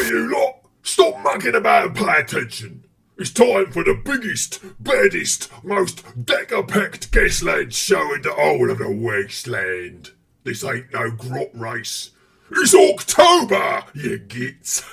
you lot! Stop mucking about and pay attention! It's time for the biggest, baddest, most decker-packed Gaslands show in the whole of the wasteland. This ain't no grot race. It's October, you gits!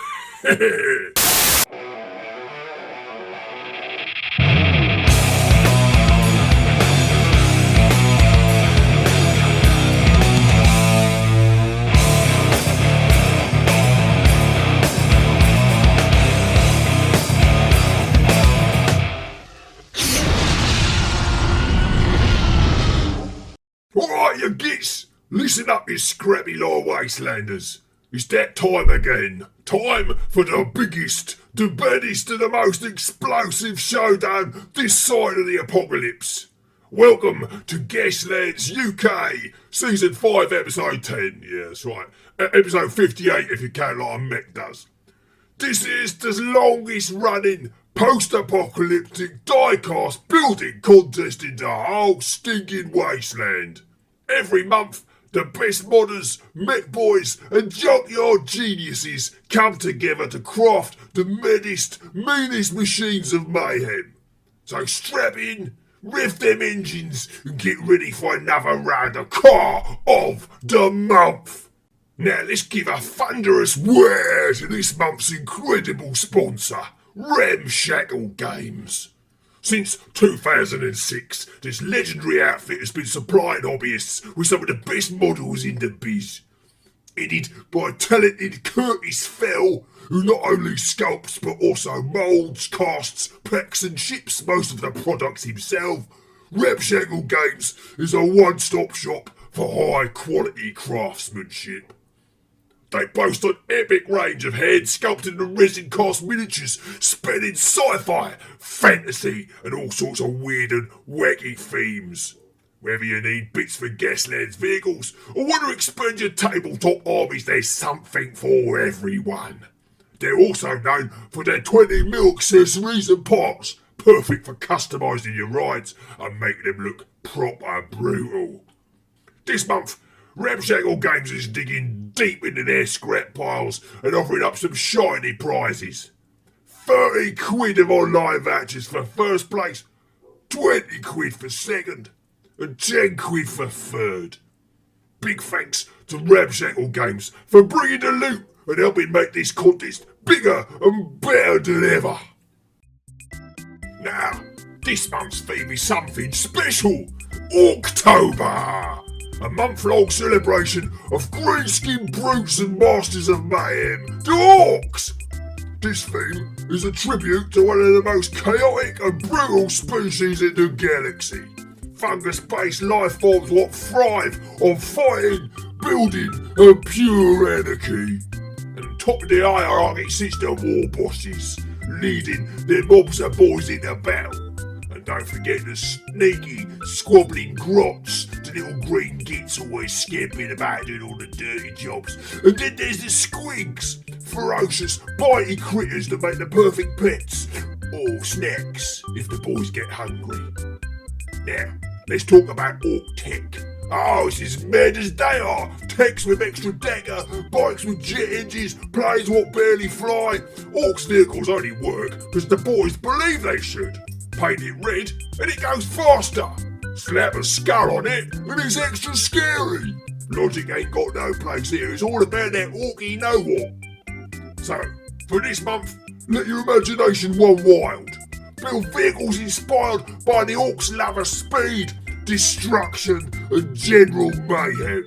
Alright, you gits! Listen up, you scrappy little wastelanders. It's that time again. Time for the biggest, the baddest and the most explosive showdown this side of the apocalypse. Welcome to Gaslands UK, Season 5, Episode 10. Yeah, that's right. Episode 58 if you count like a mech does. This is the longest running post-apocalyptic die-cast building contest in the whole stinking wasteland. Every month, the best modders, mech boys and junkyard geniuses come together to craft the meanest machines of mayhem. So strap in, rev them engines and get ready for another round of Car of the Month. Now let's give a thunderous word to this month's incredible sponsor, Ramshackle Games. Since 2006, this legendary outfit has been supplying hobbyists with some of the best models in the biz. Headed by talented Curtis Fell, who not only sculpts but also moulds, casts, packs and ships most of the products himself, Ramshackle Games is a one-stop shop for high-quality craftsmanship. They boast an epic range of hand-sculpted and resin-cast miniatures spanning sci-fi, fantasy and all sorts of weird and wacky themes. Whether you need bits for Gaslands vehicles or want to expand your tabletop armies, there's something for everyone. They're also known for their 20mm accessories and parts, perfect for customising your rides and making them look proper brutal. This month, Ramshackle Games is digging deep into their scrap piles and offering up some shiny prizes. 30 quid of online vouchers for first place, 20 quid for second, and 10 quid for third. Big thanks to Ramshackle Games for bringing the loot and helping make this contest bigger and better than ever. Now, this month's theme is something special. October! A month-long celebration of green-skinned brutes and masters of mayhem, the Orcs! This theme is a tribute to one of the most chaotic and brutal species in the galaxy. Fungus-based life forms what thrive on fighting, building and pure anarchy. And top of the hierarchy sits the war bosses, leading their mobs of boys into battle. Don't forget the sneaky, squabbling grots, the little green gits always scampering about doing all the dirty jobs. And then there's the squigs, ferocious, bitey critters that make the perfect pets, or snacks if the boys get hungry. Now, let's talk about Orc tech. Oh, it's as mad as they are. Techs with extra decker, bikes with jet engines, planes what barely fly. Orcs vehicles only work because the boys believe they should. Paint it red and it goes faster. Slap a skull on it and it's extra scary. Logic ain't got no place here. It's all about that orky know-what. So, for this month, let your imagination run wild. Build vehicles inspired by the Orcs' love of speed, destruction and general mayhem.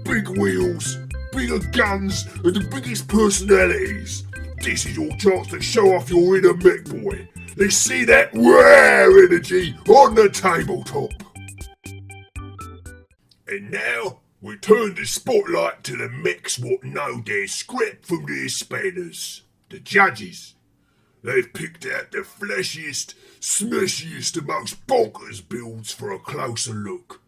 Big wheels, bigger guns and the biggest personalities. This is your chance to show off your inner mech boy. Let's see that rare energy on the tabletop. And now, we turn the spotlight to the mechs what know their scrap from their spanners. The judges. They've picked out the flashiest, smashiest and most bonkers builds for a closer look.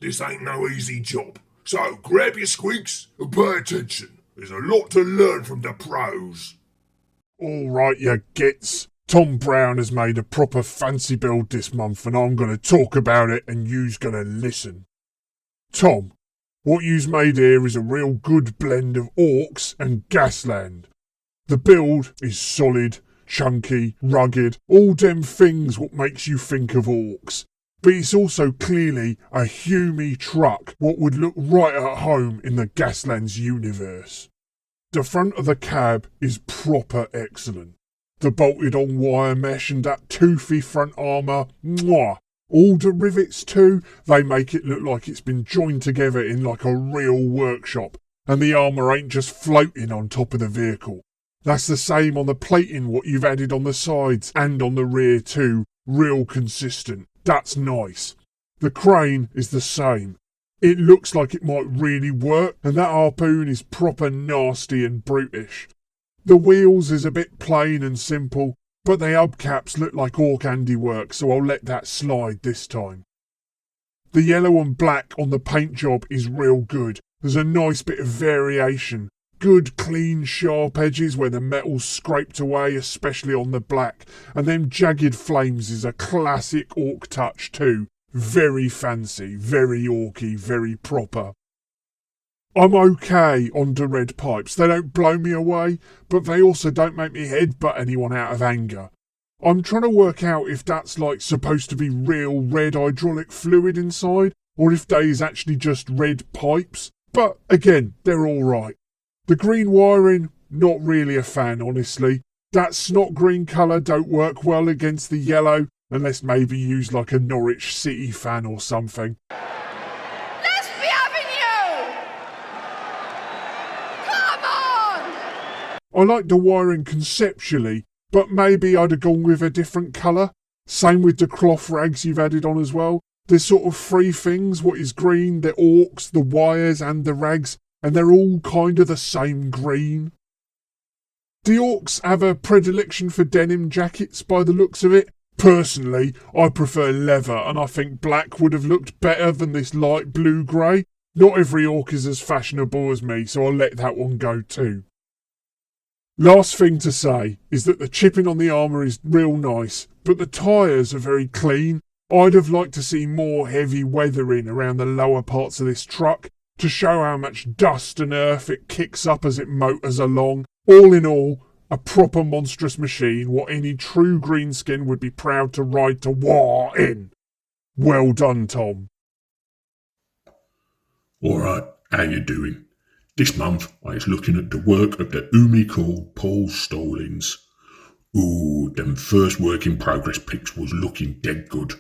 This ain't no easy job, so grab your squeaks and pay attention. There's a lot to learn from the pros. Alright, you gits. Tom Brown has made a proper fancy build this month and I'm going to talk about it and you's going to listen. Tom, what you's made here is a real good blend of Orcs and Gasland. The build is solid, chunky, rugged, all dem things what makes you think of Orcs. But it's also clearly a Humie truck what would look right at home in the Gaslands universe. The front of the cab is proper excellent. The bolted on wire mesh and that toothy front armour, mwah! All the rivets too, they make it look like it's been joined together in like a real workshop, and the armour ain't just floating on top of the vehicle. That's the same on the plating what you've added on the sides and on the rear too, real consistent. That's nice. The crane is the same. It looks like it might really work, and that harpoon is proper nasty and brutish. The wheels is a bit plain and simple, but the hubcaps look like Orc handiwork, so I'll let that slide this time. The yellow and black on the paint job is real good. There's a nice bit of variation. Good, clean, sharp edges where the metal's scraped away, especially on the black. And them jagged flames is a classic Orc touch too. Very fancy, very Orky, very proper. I'm okay on the red pipes. They don't blow me away, but they also don't make me headbutt anyone out of anger. I'm trying to work out if that's like supposed to be real red hydraulic fluid inside, or if they is actually just red pipes. But again, they're alright. The green wiring, not really a fan, honestly. That snot green colour don't work well against the yellow, unless maybe use like a Norwich City fan or something. Let's be having you! Come on! I like the wiring conceptually, but maybe I'd have gone with a different colour. Same with the cloth rags you've added on as well. There's sort of three things, what is green, the Orcs, the wires and the rags, and they're all kind of the same green. The Orcs have a predilection for denim jackets by the looks of it. Personally, I prefer leather, and I think black would have looked better than this light blue-grey. Not every Orc is as fashionable as me, so I'll let that one go too. Last thing to say is that the chipping on the armour is real nice, but the tyres are very clean. I'd have liked to see more heavy weathering around the lower parts of this truck, to show how much dust and earth it kicks up as it motors along. All in all, a proper monstrous machine what any true greenskin would be proud to ride to war in. Well done, Tom. Alright, how you doing? This month I was looking at the work of the Umi called Paul Stallings. Ooh, them first work in progress pics was looking dead good.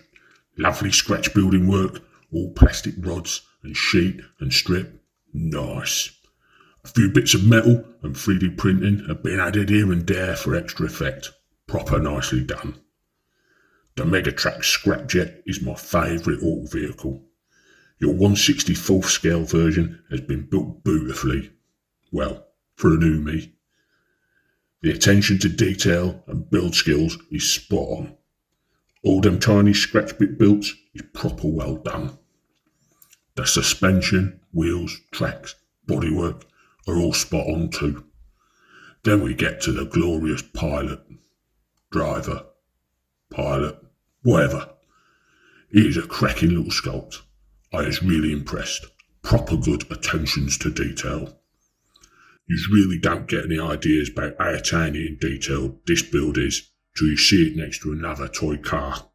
Lovely scratch building work, all plastic rods and sheet and strip. Nice. A few bits of metal and 3D printing have been added here and there for extra effect. Proper nicely done. The Megatrack Scrapjet is my favourite Orc vehicle. Your 1/64th scale version has been built beautifully. Well, for an Umi. The attention to detail and build skills is spot on. All them tiny scratch bit builds is proper well done. The suspension, wheels, tracks, bodywork are all spot on too. Then we get to the glorious pilot, driver, pilot, whatever. He is a cracking little sculpt. I was really impressed. Proper good attentions to detail. You really don't get any ideas about how tiny and detailed this build is till you see it next to another toy car.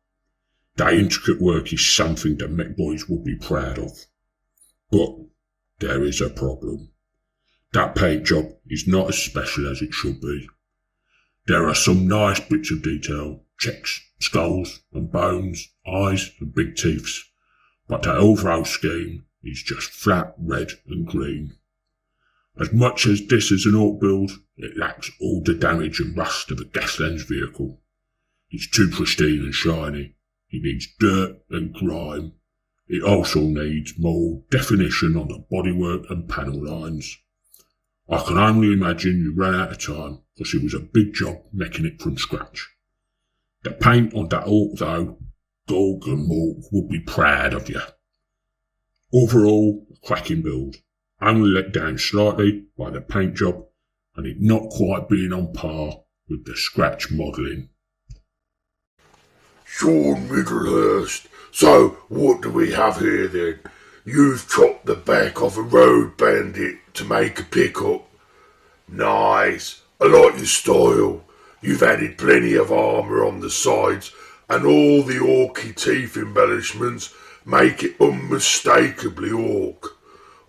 That intricate work is something that mech boys would be proud of. But there is a problem. That paint job is not as special as it should be. There are some nice bits of detail, checks, skulls and bones, eyes and big teeths, but the overall scheme is just flat red and green. As much as this is an Orc build, it lacks all the damage and rust of a Gaslands vehicle. It's too pristine and shiny. It needs dirt and grime. It also needs more definition on the bodywork and panel lines. I can only imagine you ran out of time because it was a big job making it from scratch. The paint on that Orc though, Gorg and Mork would be proud of you. Overall, a cracking build. Only let down slightly by the paint job and it not quite being on par with the scratch modelling. Sean Middlehurst. So, what do we have here then? You've chopped the back off a road bandit to make a pickup. Nice. I like your style. You've added plenty of armour on the sides, and all the orky teeth embellishments make it unmistakably orc.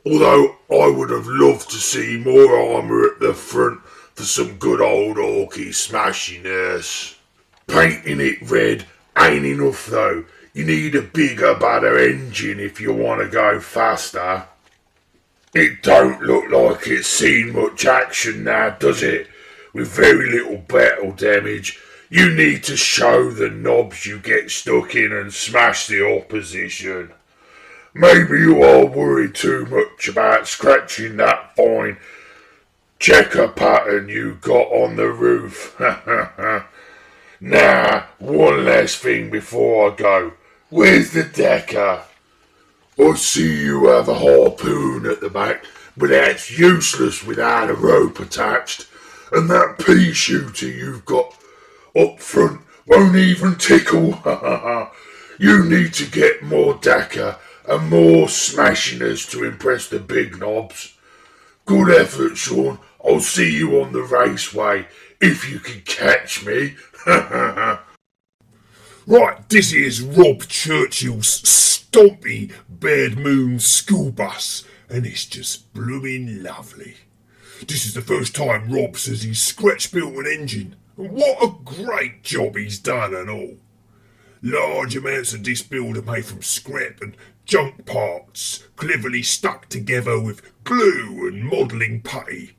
Although I would have loved to see more armour at the front for some good old orky smashiness. Painting it red ain't enough though. You need a bigger, better engine if you want to go faster. It don't look like it's seen much action now, does it? With very little battle damage. You need to show the knobs you get stuck in and smash the opposition. Maybe you are worried too much about scratching that fine checker pattern you got on the roof. Now, one last thing before I go. Where's the decker? I see you have a harpoon at the back, but that's useless without a rope attached. And that pea shooter you've got up front won't even tickle. You need to get more decker and more smashiness to impress the big knobs. Good effort, Sean. I'll see you on the raceway, if you can catch me. Right, this is Rob Churchill's stompy Bad Moon school bus, and it's just blooming lovely. This is the first time Rob says he's scratch-built an engine, and what a great job he's done and all. Large amounts of this build are made from scrap and junk parts, cleverly stuck together with glue and modelling putty.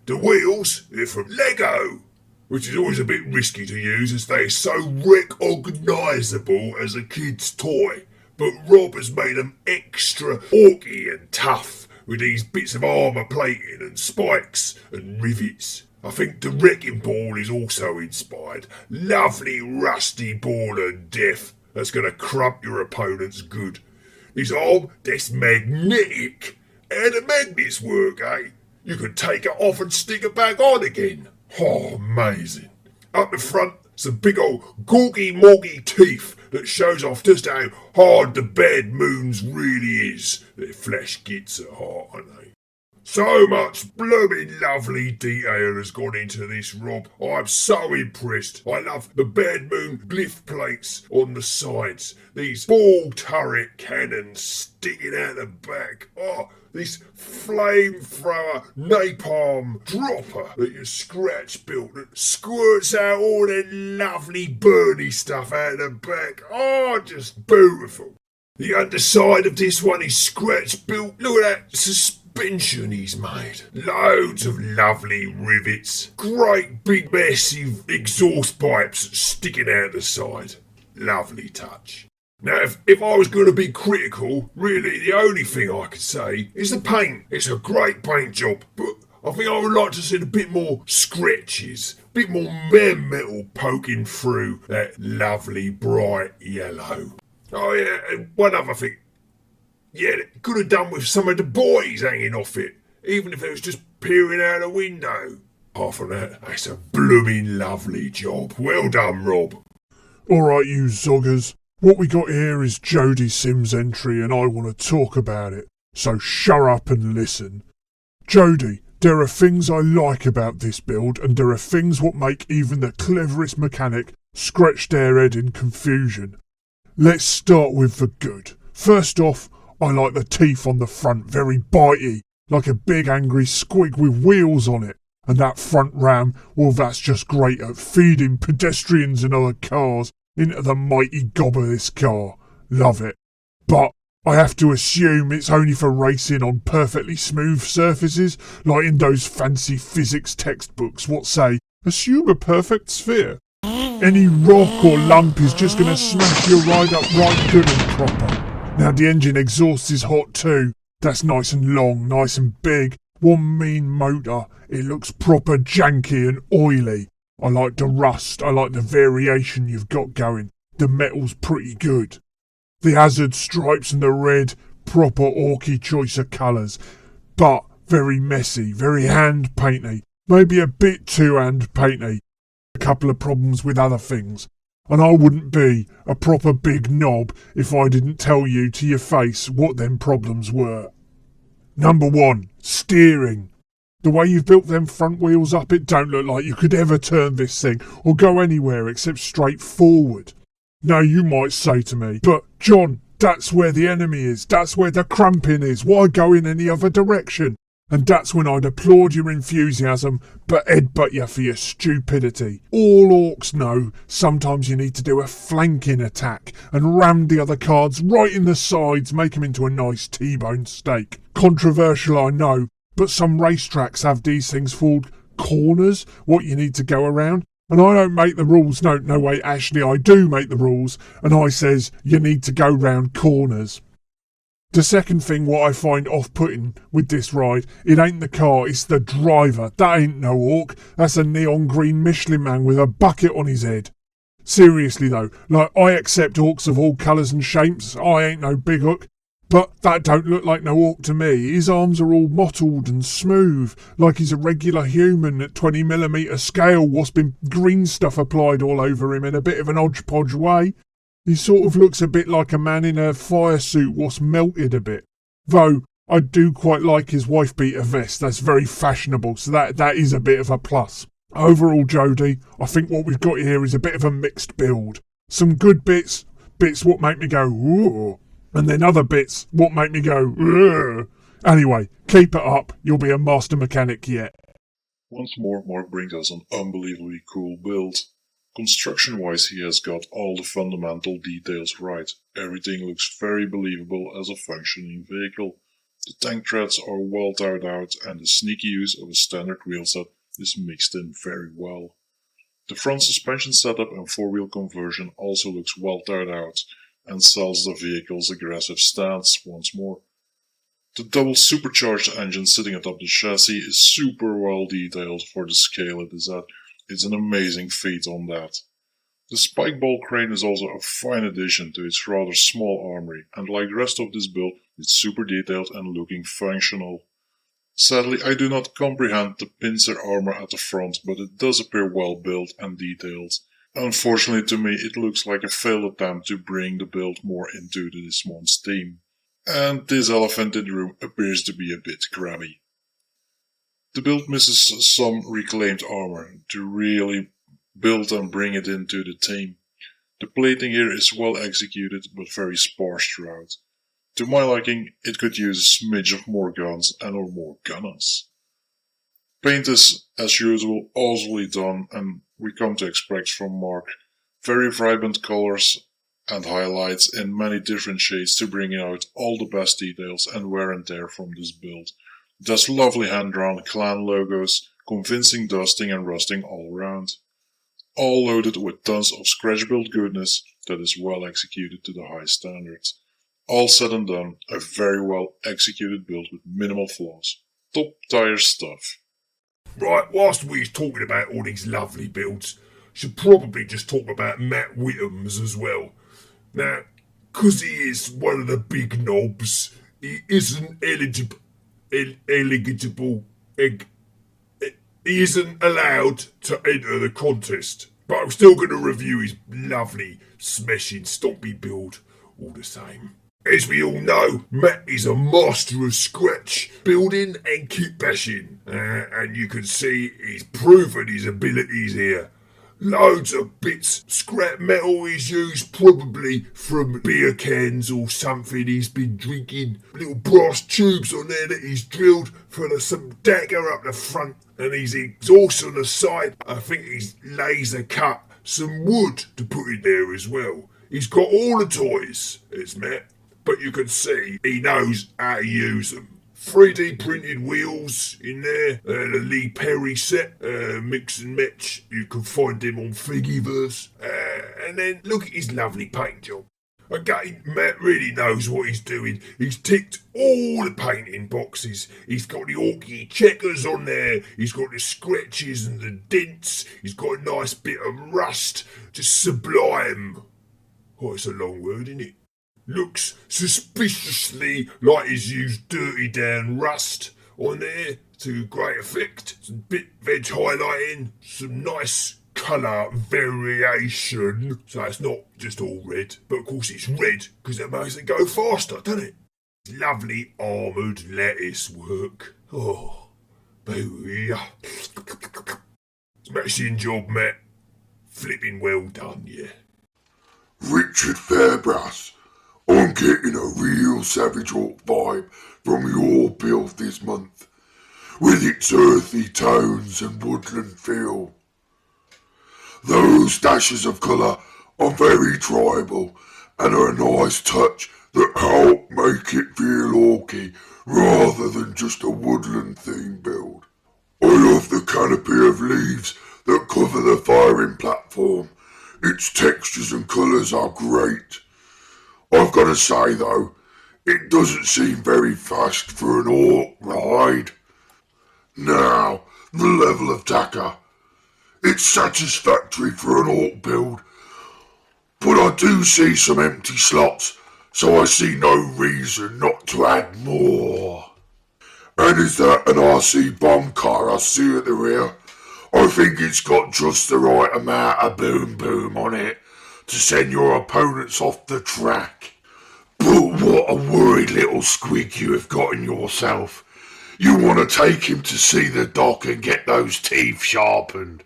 The wheels are from Lego, which is always a bit risky to use as they're so recognisable as a kid's toy, but Rob has made them extra orky and tough with these bits of armour plating and spikes and rivets. I think the wrecking ball is also inspired. Lovely rusty ball of death that's going to crump your opponents good. This arm, that's magnetic. How the magnets work, eh? You can take it off and stick it back on again. Oh, amazing. Up the front, some big old gawky-moggy teeth that shows off just how hard the Bad Moons really is. Their flesh gets at heart, aren't they? So much blooming lovely detail has gone into this, Rob. I'm so impressed. I love the Bad Moon glyph plates on the sides. These ball turret cannons sticking out the back. Oh, this flamethrower napalm dropper that your scratch built that squirts out all that lovely burny stuff out the back. Oh, just beautiful. The underside of this one is scratch built. Look at that suspension he's made. Loads of lovely rivets. Great big massive exhaust pipes sticking out the side. Lovely touch. Now, if I was going to be critical, really the only thing I could say is the paint. It's a great paint job, but I think I would like to see a bit more scratches, a bit more bare metal poking through that lovely bright yellow. Oh yeah, and one other thing. Yeah, it could have done with some of the boys hanging off it, even if it was just peering out a window. Apart from that, that's a blooming lovely job. Well done, Rob. Alright, you zoggers. What we got here is Jody Sims' entry and I want to talk about it. So shut up and listen. Jody, there are things I like about this build and there are things what make even the cleverest mechanic scratch their head in confusion. Let's start with the good. First off, I like the teeth on the front, very bitey, like a big angry squig with wheels on it. And that front ram, well that's just great at feeding pedestrians and other cars into the mighty gob of this car. Love it. But I have to assume it's only for racing on perfectly smooth surfaces, like in those fancy physics textbooks what say, assume a perfect sphere. Any rock or lump is just going to smash your ride up right good and proper. Now the engine exhaust is hot too. That's nice and long, nice and big. One mean motor. It looks proper janky and oily. I like the rust, I like the variation you've got going. The metal's pretty good. The hazard stripes and the red, proper orky choice of colours. But very messy, very hand painty. Maybe a bit too hand painty. A couple of problems with other things. And I wouldn't be a proper big knob if I didn't tell you to your face what them problems were. Number 1, steering. The way you've built them front wheels up, it don't look like you could ever turn this thing or go anywhere except straight forward. Now you might say to me, but John, that's where the enemy is, that's where the cramping is, why go in any other direction? And that's when I'd applaud your enthusiasm, but headbutt you for your stupidity. All orcs know sometimes you need to do a flanking attack and ram the other cards right in the sides, make them into a nice T-bone steak. Controversial, I know, but some racetracks have these things called corners, what you need to go around. And I don't make the rules, no way, actually I do make the rules, and I says you need to go round corners. The second thing what I find off-putting with this ride, it ain't the car, it's the driver. That ain't no orc, that's a neon green Michelin man with a bucket on his head. Seriously though, like I accept orcs of all colours and shapes, I ain't no big hook, but that don't look like no orc to me. His arms are all mottled and smooth, like he's a regular human at 20mm scale what's been green stuff applied all over him in a bit of an hodgepodge way. He sort of looks a bit like a man in a fire suit what's melted a bit. Though, I do quite like his wife beater vest, that's very fashionable, so that is a bit of a plus. Overall, Jody, I think what we've got here is a bit of a mixed build. Some good bits what make me go, ooh, and then other bits what make me go, ugh. Anyway, keep it up, you'll be a master mechanic yet. Once more, Marc brings us an unbelievably cool build. Construction-wise, he has got all the fundamental details right. Everything looks very believable as a functioning vehicle. The tank treads are well thought out, and the sneaky use of a standard wheelset is mixed in very well. The front suspension setup and four-wheel conversion also looks well thought out, and sells the vehicle's aggressive stance once more. The double supercharged engine sitting atop the chassis is super well detailed for the scale it is at. It's an amazing feat on that. The spike ball crane is also a fine addition to its rather small armory, and like the rest of this build, it's super detailed and looking functional. Sadly, I do not comprehend the pincer armor at the front, but it does appear well built and detailed. Unfortunately to me, it looks like a failed attempt to bring the build more into this month's theme. And this elephant in the room appears to be a bit grabby. The build misses some reclaimed armor to really build and bring it into the theme. The plating here is well executed but very sparse throughout. To my liking, it could use a smidge of more guns and or more gunners. Paint is, as usual, awesomely done, and we come to expect from Marc very vibrant colors and highlights in many different shades to bring out all the best details and wear and tear from this build. It has lovely hand-drawn clan logos, convincing dusting and rusting all around. All loaded with tons of scratch-built goodness that is well executed to the high standards. All said and done, a very well executed build with minimal flaws. Top tier stuff. Right, whilst we're talking about all these lovely builds, should probably just talk about Matt Whitham's as well. Now, 'cause he is one of the big knobs, he isn't he isn't allowed to enter the contest, but I'm still going to review his lovely, smashing, stompy build all the same. As we all know, Matt is a master of scratch building and kit bashing, and you can see he's proven his abilities here. Loads of bits, scrap metal is used probably from beer cans or something he's been drinking. Little brass tubes on there that he's drilled for some dagger up the front, and his exhaust on the side. I think he's laser cut some wood to put in there as well. He's got all the toys, it's Matt, but you can see he knows how to use them. 3D printed wheels in there, the Lee Perry set, mix and match. You can find him on Figgyverse. And then look at his lovely paint job. Again, Matt really knows what he's doing. He's ticked all the painting boxes. He's got the orky checkers on there. He's got the scratches and the dents. He's got a nice bit of rust. Just sublime. Oh, it's a long word, isn't it? Looks suspiciously like he's used dirty down rust on there to great effect. Some bit veg highlighting, some nice colour variation, so it's not just all red, but of course it's red because it makes it go faster, doesn't it? Lovely armoured lattice work. Oh, Booyah. Smashing job, Matt. Flipping well done, yeah. Richard Fairbrass, I'm getting a real Savage Orc vibe from your build this month, with its earthy tones and woodland feel. Those dashes of colour are very tribal and are a nice touch that help make it feel orky rather than just a woodland theme build. I love the canopy of leaves that cover the firing platform. Its textures and colours are great. I've got to say though, it doesn't seem very fast for an orc ride. Now, the level of tacker. It's satisfactory for an orc build, but I do see some empty slots, so I see no reason not to add more. And is that an RC bomb car I see at the rear? I think it's got just the right amount of boom boom on it to send your opponents off the track. But what a worried little squig you have got in yourself. You want to take him to see the doc and get those teeth sharpened.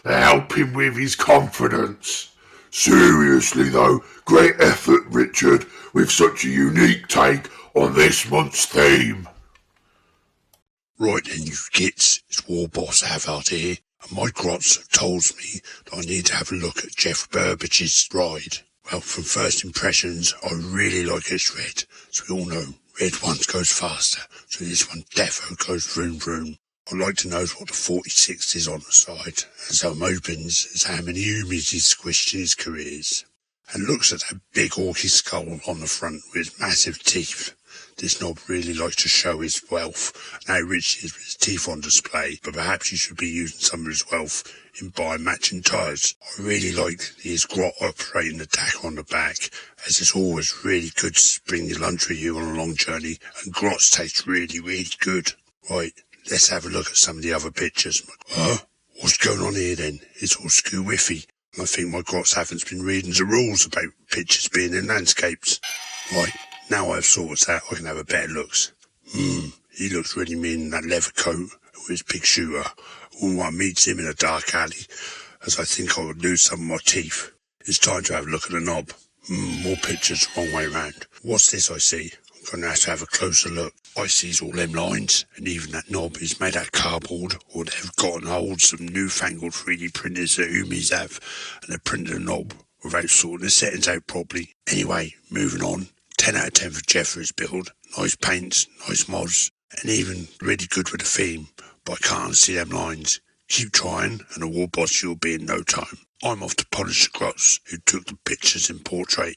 Help him with his confidence. Seriously though, great effort, Richard, with such a unique take on this month's theme. Right then, you gits, it's War Boss Havard here, and my grots have told me that I need to have a look at Geoff Burbidge's ride. Well, from first impressions, I really like its red. As we all know, red ones goes faster, so this one defo goes vroom vroom. I'd like to know what the 46 is on the side, as I'm hoping as how many humies he's squished in his careers. And looks at that big orky skull on the front with his massive teeth. This knob really likes to show his wealth and how rich he is with his teeth on display, but perhaps he should be using some of his wealth in buying matching tyres. I really like his grot operating the tack on the back, as it's always really good to bring your lunch with you on a long journey, and grots taste really, really good. Right, let's have a look at some of the other pictures. Huh? What's going on here then? It's all skew-whiffy. I think my grots haven't been reading the rules about pictures being in landscapes. Right, now I've sorted that, I can have a better looks. He looks really mean in that leather coat with his big shooter. Wouldn't want to meet him in a dark alley, as I think I would lose some of my teeth. It's time to have a look at the knob. More pictures wrong way round. What's this I see? I'm going to have a closer look. I sees all them lines, and even that knob is made out of cardboard, or they've gotten hold of some newfangled 3D printers that Umis have, and they've printed a knob without sorting the settings out properly. Anyway, moving on. 10 out of 10 for Jeffrey's build. Nice paints, nice mods, and even really good with the theme, but I can't see them lines. Keep trying, and the War Boss you'll be in no time. I'm off to polish the grots who took the pictures in portrait.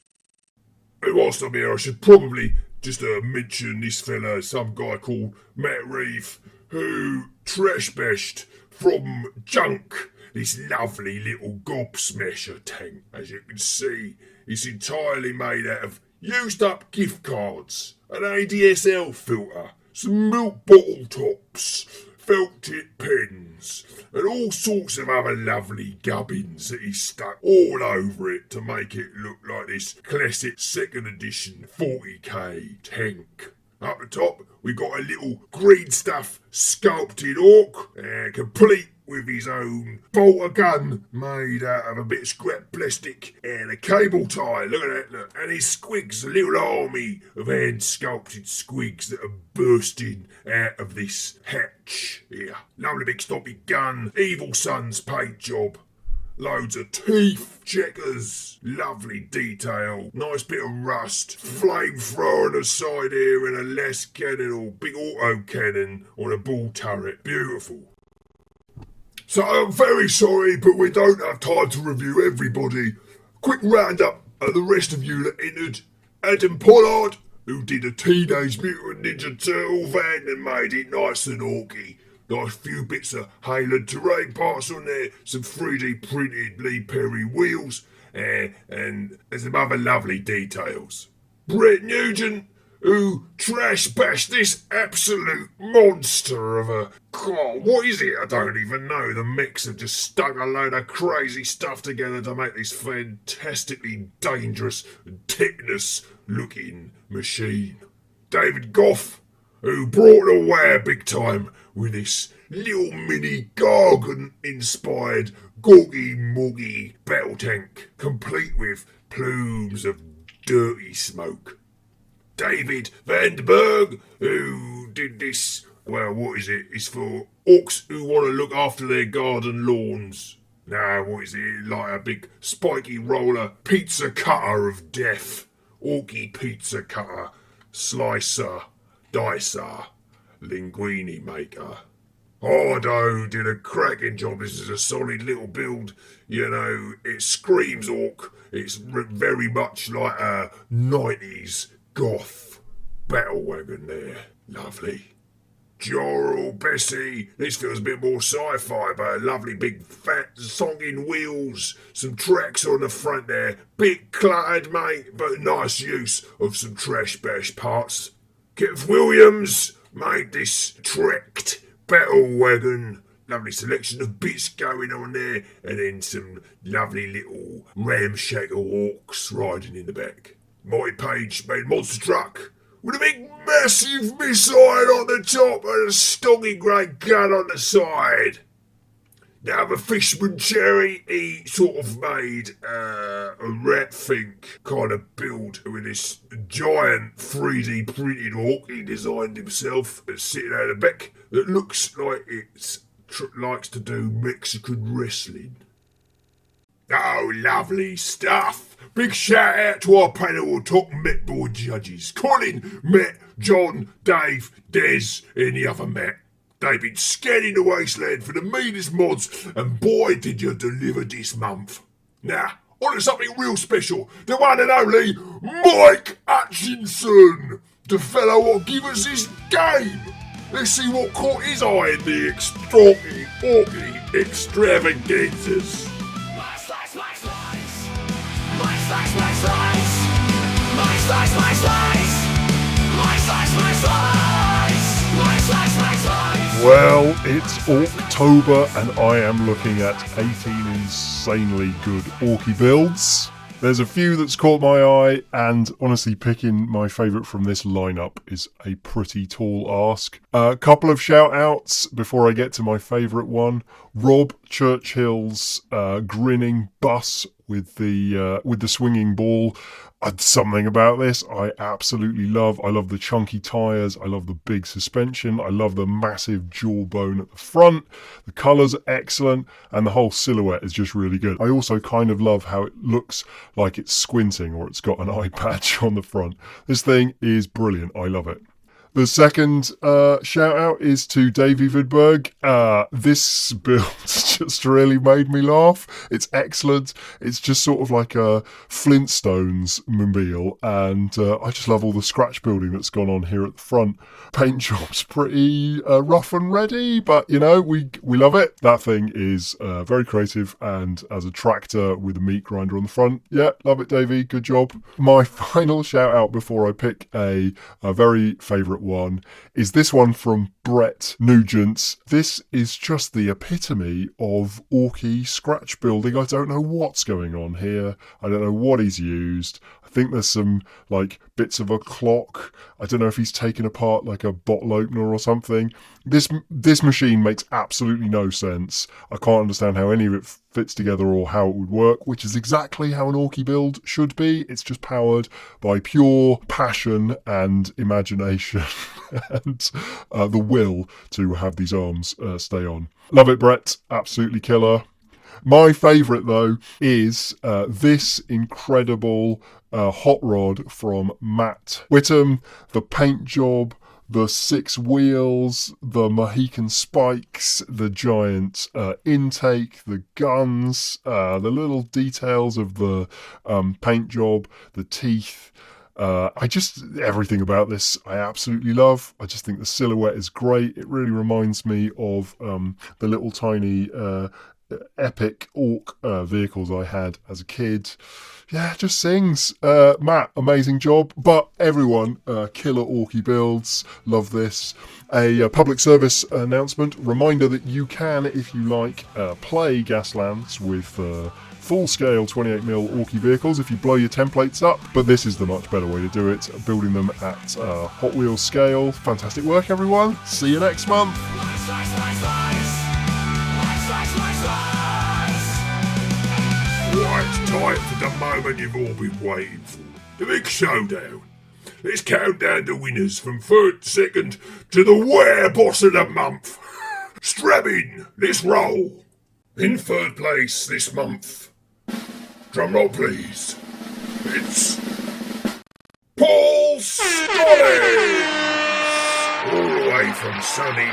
Hey, whilst I'm here, I should probably just mention this fella, some guy called Matt Reeve, who trash-bashed from junk this lovely little gobsmasher tank. As you can see, it's entirely made out of used up gift cards, an ADSL filter, some milk bottle tops, felt tip pens, and all sorts of other lovely gubbins that he stuck all over it to make it look like this classic second edition 40k tank. Up the top, we got a little green stuff sculpted orc, complete with his own bolter gun made out of a bit of scrap plastic and a cable tie. Look at that, look. And his squigs, a little army of hand-sculpted squigs that are bursting out of this hatch here. Lovely big stoppy gun, Evil Sun's paint job. Loads of teeth, checkers, lovely detail, nice bit of rust, flamethrower on the side here and a las cannon or big auto cannon on a ball turret. Beautiful. So I'm very sorry, but we don't have time to review everybody. Quick roundup of the rest of you that entered. Adam Pollard, who did a Teenage Mutant Ninja Turtle van and made it nice and orky. Nice few bits of Hayland terrain parts on there, some 3D printed Lee Perry wheels, and some other lovely details. Brett Nugent, who trash-bashed this absolute monster of a... God, what is it? I don't even know. The mix have just stuck a load of crazy stuff together to make this fantastically dangerous and tetanus-looking machine. David Goff, who brought the wire big time with this little mini Gargan-inspired Gorgy-Morgy battle tank, complete with plumes of dirty smoke. David Vandenberg, who did this, well, what is it? It's for orcs who want to look after their garden lawns. Now, what is it? Like a big spiky roller pizza cutter of death. Orky pizza cutter, slicer, dicer, linguine maker. Hardo did a cracking job. This is a solid little build. You know, it screams orc. It's very much like a 90s goth battle wagon there. Lovely. Jorrel, Bessie, this feels a bit more sci-fi, but lovely big fat songing wheels, some tracks on the front there, bit cluttered mate, but nice use of some trash bash parts. Geoff Williams made this trekked battle wagon, lovely selection of bits going on there, and then some lovely little ramshackle orcs riding in the back. Marty Page made monster truck, with a big massive missile on the top and a stoggy grey gun on the side. Now the Fishman Cherry, he sort of made a rat think kind of build with this giant 3D printed orc he designed himself, that's sitting out the back, that looks like it likes to do Mexican wrestling. Oh, lovely stuff. Big shout out to our panel of top Met board judges. Colin, Matt, John, Dave, Des, and the other Matt. They've been scanning the wasteland for the meanest mods, and boy did you deliver this month. Now, on to something real special. The one and only Mike Atkinson, the fellow what give us this game. Let's see what caught his eye in the extraordinary orky extravaganzas. Well, it's October and I am looking at 18 insanely good orky builds. There's a few that's caught my eye, and honestly picking my favourite from this lineup is a pretty tall ask. A couple of shout outs before I get to my favourite one. Rob Churchill's grinning bus with the swinging ball. Something about this I absolutely love. I love the chunky tyres, I love the big suspension, I love the massive jawbone at the front. The colours are excellent, and the whole silhouette is just really good. I also kind of love how it looks like it's squinting, or it's got an eye patch on the front. This thing is brilliant, I love it. The second shout out is to Davey Vidberg. This build just really made me laugh. It's excellent. It's just sort of like a Flintstones mobile, and I just love all the scratch building that's gone on here at the front. Paint job's pretty rough and ready, but you know, we love it. That thing is very creative, and as a tractor with a meat grinder on the front, yeah, love it, Davey. Good job. My final shout out before I pick a very favourite one is this one from Brett Nugent. This is just the epitome of orky scratch building. I don't know what's going on here. I don't know what he's used. I think there's some like bits of a clock. I don't know if he's taken apart like a bottle opener or something. This machine makes absolutely no sense. I can't understand how any of it fits together or how it would work, which is exactly how an orky build should be. It's just powered by pure passion and imagination and the will to have these arms stay on. Love it, Brett. Absolutely killer. My favourite, though, is this incredible hot rod from Matt Whitham. The paint job, the 6 wheels, the Mohican spikes, the giant intake, the guns, the little details of the paint job, the teeth. Everything about this I absolutely love. I just think the silhouette is great. It really reminds me of the little tiny epic orc vehicles I had as a kid. Yeah, just sings. Matt, amazing job. But everyone, killer orky builds. Love this. A public service announcement. Reminder that you can, if you like, play Gaslands with full-scale 28mm orky vehicles if you blow your templates up. But this is the much better way to do it. Building them at Hot Wheels scale. Fantastic work, everyone. See you next month. It's time for the moment you've all been waiting for. The big showdown. Let's count down the winners from third to second to the were-boss of the month. Strap in, let's roll. In third place this month, drumroll please, it's Paul Stallings! All the way from sunny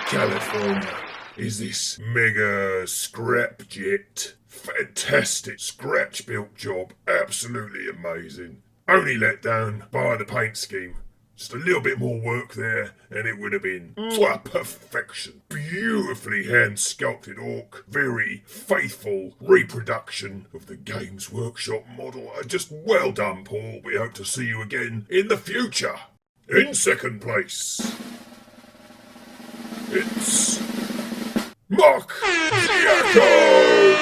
California is this mega scrapjet. Fantastic scratch-built job, absolutely amazing. Only let down by the paint scheme. Just a little bit more work there and it would have been perfection. Beautifully hand-sculpted orc. Very faithful reproduction of the Games Workshop model. Just well done, Paul. We hope to see you again in the future. In second place, it's Marc Giacco.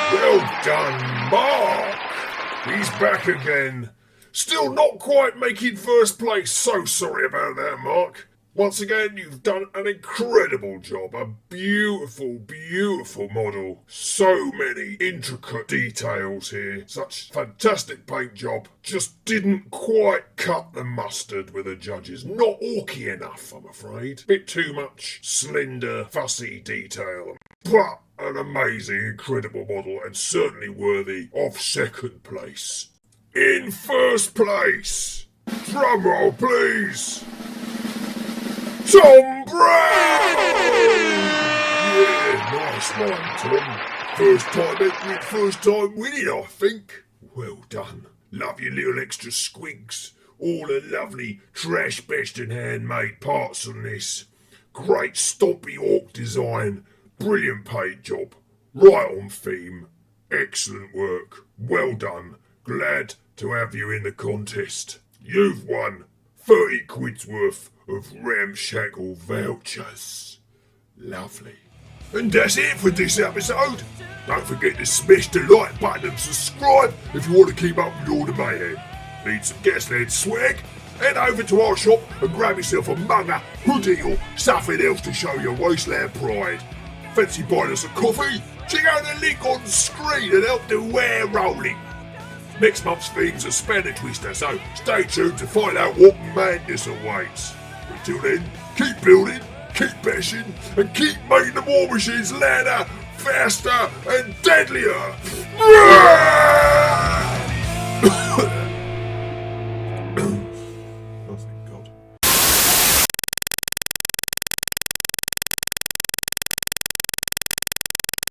Well done, Marc. He's back again. Still not quite making first place. So sorry about that, Marc. Once again, you've done an incredible job. A beautiful, beautiful model. So many intricate details here. Such fantastic paint job. Just didn't quite cut the mustard with the judges. Not orky enough, I'm afraid. Bit too much slender, fussy detail. But an amazing, incredible model and certainly worthy of second place. In first place, drumroll please, Tom Brown! Yeah, nice one, Tom. First time winning, I think. Well done. Love your little extra squigs. All the lovely trash best and handmade parts on this. Great stompy orc design. Brilliant paint job. Right on theme. Excellent work. Well done. Glad to have you in the contest. You've won 30 quid's worth of ramshackle vouchers. Lovely. And that's it for this episode. Don't forget to smash the like button and subscribe if you want to keep up with all the mayhem. Need some Gaslands swag? Head over to our shop and grab yourself a mugger, hoodie or something else to show your wasteland pride. Fancy buying us a coffee? Check out the link on the screen and help the wear rolling. Next month's theme's a spanner twister, so stay tuned to find out what madness awaits. Until then, keep building, keep bashing, and keep making the war machines louder, faster, and deadlier.